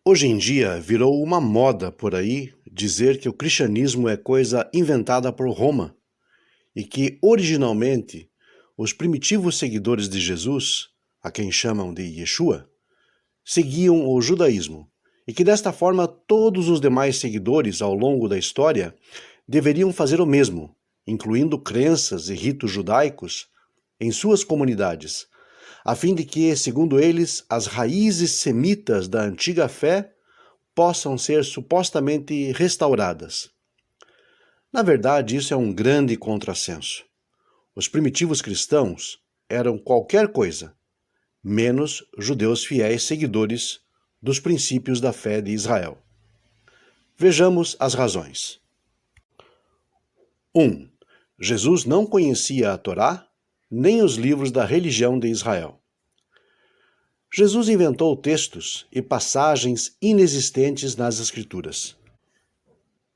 Hoje em dia virou uma moda por aí dizer que o cristianismo é coisa inventada por Roma e que originalmente os primitivos seguidores de Jesus, a quem chamam de Yeshua, seguiam o judaísmo e que desta forma todos os demais seguidores ao longo da história deveriam fazer o mesmo, incluindo crenças e ritos judaicos em suas comunidades, a fim de que, segundo eles, as raízes semitas da antiga fé possam ser supostamente restauradas. Na verdade, isso é um grande contrassenso. Os primitivos cristãos eram qualquer coisa, menos judeus fiéis seguidores dos princípios da fé de Israel. Vejamos as razões. 1. Jesus não conhecia a Torá, nem os livros da religião de Israel. Jesus inventou textos e passagens inexistentes nas Escrituras.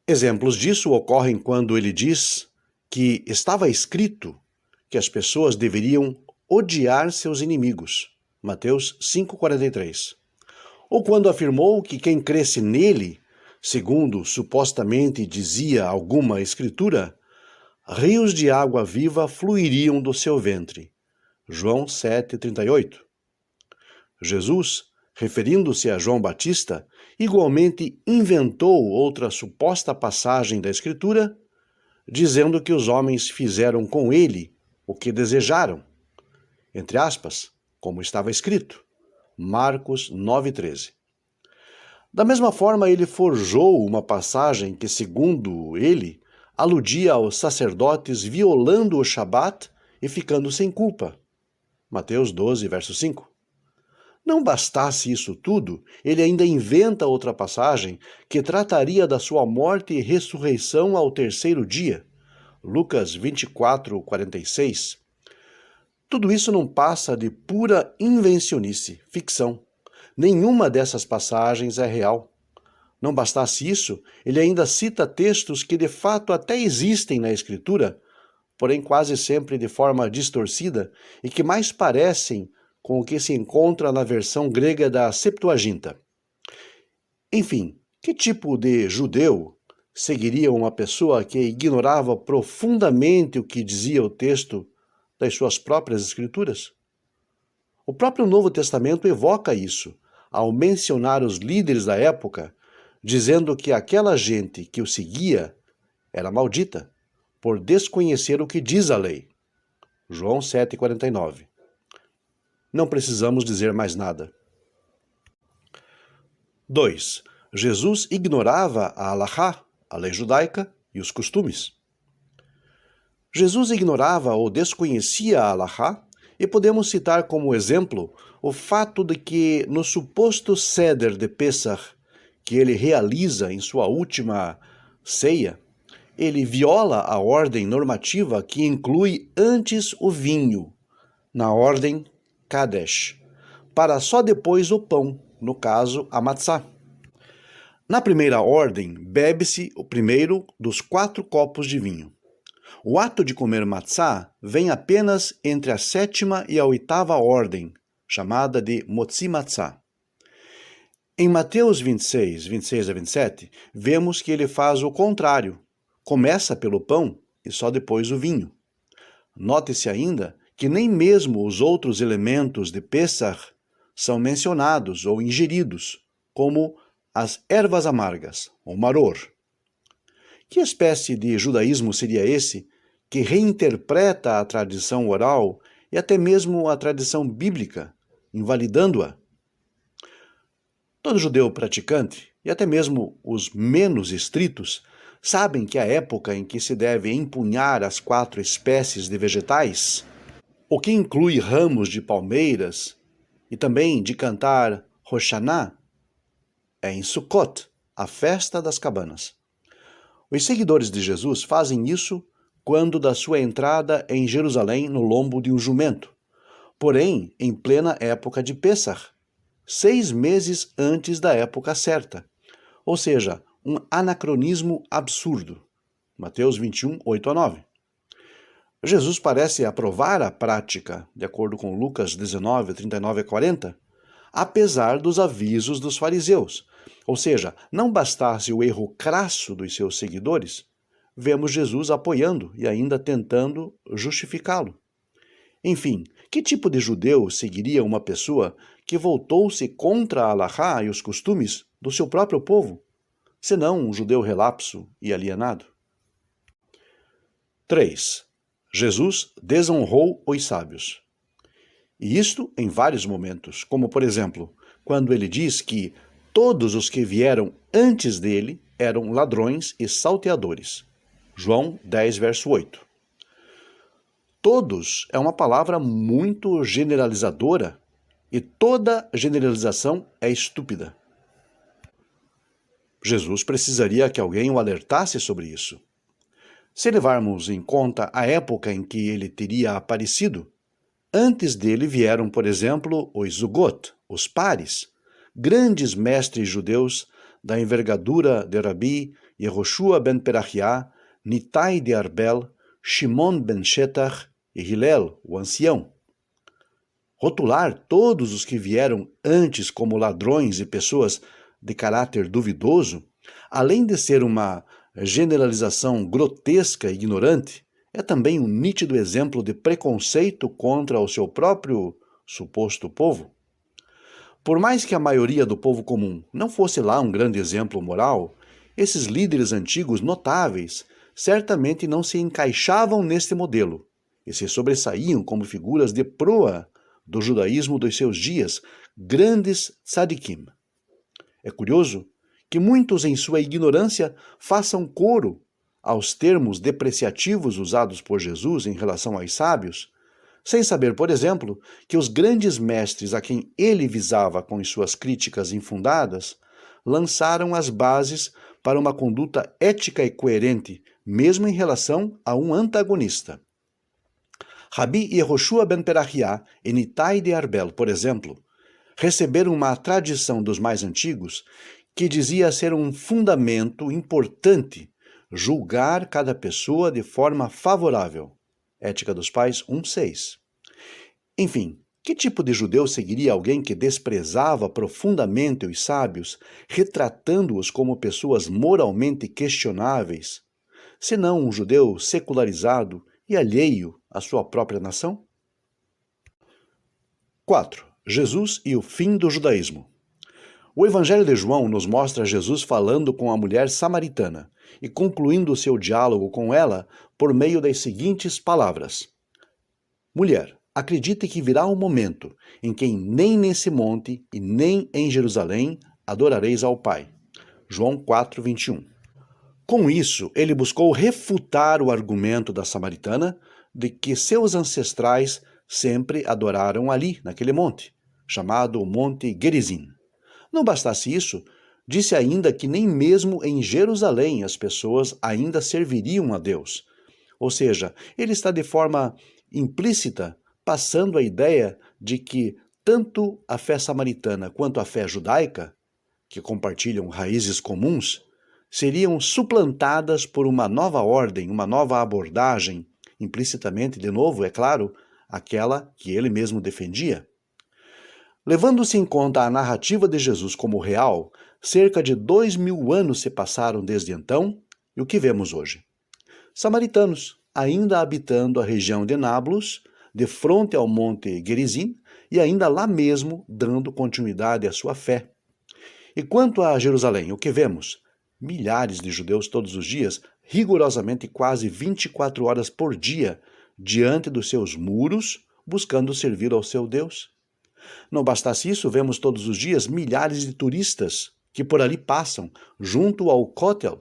Exemplos disso ocorrem quando ele diz que estava escrito que as pessoas deveriam odiar seus inimigos, Mateus 5,43. Ou quando afirmou que quem cresce nele, segundo supostamente dizia alguma escritura, rios de água viva fluiriam do seu ventre, João 7,38. Jesus, referindo-se a João Batista, igualmente inventou outra suposta passagem da Escritura, dizendo que os homens fizeram com ele o que desejaram, entre aspas, como estava escrito, Marcos 9,13. Da mesma forma, ele forjou uma passagem que, segundo ele, aludia aos sacerdotes violando o Shabat e ficando sem culpa, Mateus 12, verso 5. Não bastasse isso tudo, ele ainda inventa outra passagem que trataria da sua morte e ressurreição ao terceiro dia, Lucas 24, 46. Tudo isso não passa de pura invencionice, ficção. Nenhuma dessas passagens é real. Não bastasse isso, ele ainda cita textos que de fato até existem na Escritura, porém quase sempre de forma distorcida e que mais parecem com o que se encontra na versão grega da Septuaginta. Enfim, que tipo de judeu seguiria uma pessoa que ignorava profundamente o que dizia o texto das suas próprias escrituras? O próprio Novo Testamento evoca isso, ao mencionar os líderes da época, dizendo que aquela gente que o seguia era maldita, por desconhecer o que diz a lei. João 7,49. Não precisamos dizer mais nada. 2. Jesus ignorava a Halachá, a lei judaica, e os costumes. Jesus ignorava ou desconhecia a Halachá, e podemos citar como exemplo o fato de que no suposto Seder de Pesach, que ele realiza em sua última ceia, ele viola a ordem normativa que inclui antes o vinho, na ordem Kadesh, para só depois o pão, no caso a matzá. Na primeira ordem, bebe-se o primeiro dos 4 copos de vinho. O ato de comer matzá vem apenas entre a 7ª e a 8ª ordem, chamada de motzi matzá. Em Mateus 26, 26 a 27, vemos que ele faz o contrário. Começa pelo pão e só depois o vinho. Note-se ainda que nem mesmo os outros elementos de Pesach são mencionados ou ingeridos, como as ervas amargas, o maror. Que espécie de judaísmo seria esse que reinterpreta a tradição oral e até mesmo a tradição bíblica, invalidando-a? Todo judeu praticante, e até mesmo os menos estritos, sabem que a época em que se deve empunhar as 4 espécies de vegetais, o que inclui ramos de palmeiras, e também de cantar Roshaná, é em Sukkot, a festa das cabanas. Os seguidores de Jesus fazem isso quando da sua entrada em Jerusalém no lombo de um jumento, porém em plena época de Pêssar, 6 meses antes da época certa, ou seja, um anacronismo absurdo. Mateus 21, 8 a 9. Jesus parece aprovar a prática, de acordo com Lucas 19, 39 a 40, apesar dos avisos dos fariseus. Ou seja, não bastasse o erro crasso dos seus seguidores, vemos Jesus apoiando e ainda tentando justificá-lo. Enfim, que tipo de judeu seguiria uma pessoa que voltou-se contra a Alahá e os costumes do seu próprio povo, senão um judeu relapso e alienado? 3. Jesus desonrou os sábios. E isto em vários momentos, como por exemplo, quando ele diz que todos os que vieram antes dele eram ladrões e salteadores. João 10, verso 8. Todos é uma palavra muito generalizadora e toda generalização é estúpida. Jesus precisaria que alguém o alertasse sobre isso. Se levarmos em conta a época em que ele teria aparecido, antes dele vieram, por exemplo, os Zugot, os pares, grandes mestres judeus da envergadura de Rabi Yehoshua ben Perahiah, Nitai de Arbel, Shimon ben Shetach e Hillel, o ancião. Rotular todos os que vieram antes como ladrões e pessoas de caráter duvidoso, além de ser uma generalização grotesca e ignorante, é também um nítido exemplo de preconceito contra o seu próprio suposto povo. Por mais que a maioria do povo comum não fosse lá um grande exemplo moral, esses líderes antigos notáveis certamente não se encaixavam neste modelo e se sobressaíam como figuras de proa do judaísmo dos seus dias, grandes tzadikim. É curioso que muitos em sua ignorância façam coro aos termos depreciativos usados por Jesus em relação aos sábios, sem saber, por exemplo, que os grandes mestres a quem ele visava com suas críticas infundadas lançaram as bases para uma conduta ética e coerente, mesmo em relação a um antagonista. Rabi Yehoshua ben Perahiah e Nitai de Arbel, por exemplo, receberam uma tradição dos mais antigos que dizia ser um fundamento importante julgar cada pessoa de forma favorável. Ética dos Pais 1:6. Enfim, que tipo de judeu seguiria alguém que desprezava profundamente os sábios, retratando-os como pessoas moralmente questionáveis, senão um judeu secularizado e alheio à sua própria nação? 4. Jesus e o fim do judaísmo. O Evangelho de João nos mostra Jesus falando com a mulher samaritana e concluindo o seu diálogo com ela por meio das seguintes palavras: Mulher, acredite que virá um momento em que nem nesse monte e nem em Jerusalém adorareis ao Pai. João 4:21. Com isso, ele buscou refutar o argumento da samaritana de que seus ancestrais sempre adoraram ali, naquele monte, chamado Monte Gerizim. Não bastasse isso, disse ainda que nem mesmo em Jerusalém as pessoas ainda serviriam a Deus. Ou seja, ele está de forma implícita passando a ideia de que tanto a fé samaritana quanto a fé judaica, que compartilham raízes comuns, seriam suplantadas por uma nova ordem, uma nova abordagem, implicitamente, de novo, é claro, aquela que ele mesmo defendia. Levando-se em conta a narrativa de Jesus como real, cerca de 2000 anos se passaram desde então, e o que vemos hoje? Samaritanos, ainda habitando a região de Nablus, de frente ao monte Gerizim, e ainda lá mesmo dando continuidade à sua fé. E quanto a Jerusalém, o que vemos? Milhares de judeus todos os dias, rigorosamente quase 24 horas por dia, diante dos seus muros, buscando servir ao seu Deus. Não bastasse isso, vemos todos os dias milhares de turistas que por ali passam, junto ao Kotel,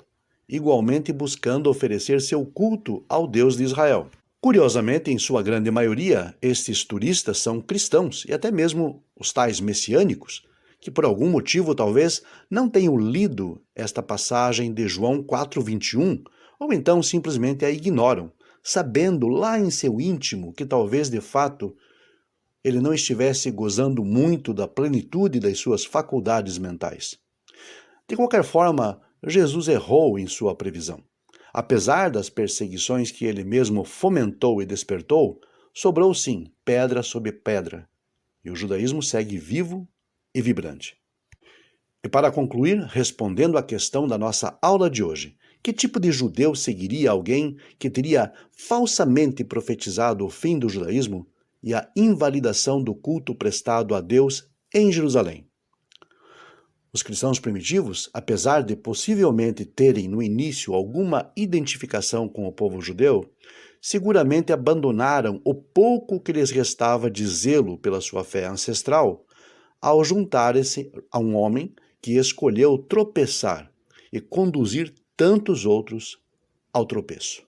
igualmente buscando oferecer seu culto ao Deus de Israel. Curiosamente, em sua grande maioria, estes turistas são cristãos e até mesmo os tais messiânicos, que por algum motivo talvez não tenham lido esta passagem de João 4:21, ou então simplesmente a ignoram, sabendo lá em seu íntimo que talvez de fato ele não estivesse gozando muito da plenitude das suas faculdades mentais. De qualquer forma, Jesus errou em sua previsão. Apesar das perseguições que ele mesmo fomentou e despertou, sobrou sim pedra sobre pedra, e o judaísmo segue vivo e vibrante. E para concluir, respondendo à questão da nossa aula de hoje, que tipo de judeu seguiria alguém que teria falsamente profetizado o fim do judaísmo e a invalidação do culto prestado a Deus em Jerusalém? Os cristãos primitivos, apesar de possivelmente terem no início alguma identificação com o povo judeu, seguramente abandonaram o pouco que lhes restava de zelo pela sua fé ancestral ao juntarem-se a um homem que escolheu tropeçar e conduzir tantos outros ao tropeço.